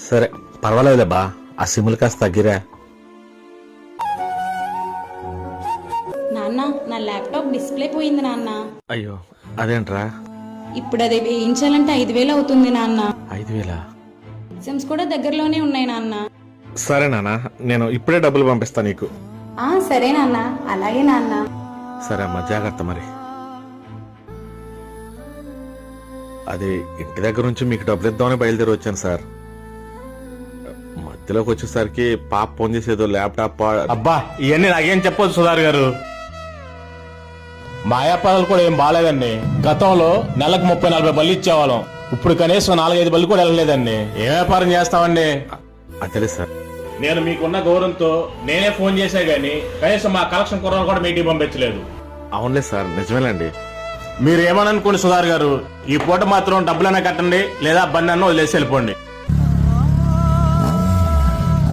సరే పర్వాలేదులే బా, ఆ సిమ్లు కాస్త తగ్గిరా. నాన్న, నా ల్యాప్టాప్ డిస్ప్లే పోయింది నాన్న. అయ్యో అదేంట్రా? ఇప్పుడు అది వేయించాలంటే 5,000 అవుతుంది నాన్న. 5,000? ఎగ్జామ్స్ కూడా దగ్గరలోనే ఉన్నాయి నాన్న. సరే నాన్న, నేను ఇప్పుడే డబ్బులు పంపిస్తా నీకు. సరే నాన్న, అలాగే నాన్న. సరే అమ్మా, జాగ్రత్త మరి. అది ఇంటి దగ్గర నుంచి మీకు డబ్బులు ఇద్దామని బయలుదేరి వచ్చాను సార్. మధ్యలోకి వచ్చేసరికి పాప ఫోన్ చేసేదో ల్యాప్టాప్. అబ్బా ఇవన్నీ నాకేం చెప్పొచ్చు సుధార్ గారు. మా వ్యాపారాలు కూడా ఏం బాగాలేదండి. గతంలో నెలకు 30-40 బళ్ళు ఇచ్చేవాళ్ళం. ఇప్పుడు కనీసం 4-5 బళ్ళు కూడా వెళ్ళలేదండి. ఏ వ్యాపారం చేస్తామండి? అదే సార్, నేను మీకున్న గౌరవంతో నేనే ఫోన్ చేసా గానీ కనీసం మా కలెక్షన్ కుర్రాలు కూడా మీటింగ్ పంపించలేదు. అవునులే సార్, నిజమేనండి. మీరు ఏమని అనుకోండి సుధార్ గారు, ఈ పూట మాత్రం డబ్బులన్నా కట్టండి, లేదా బండి అన్న వదిలేసి వెళ్ళిపోండి.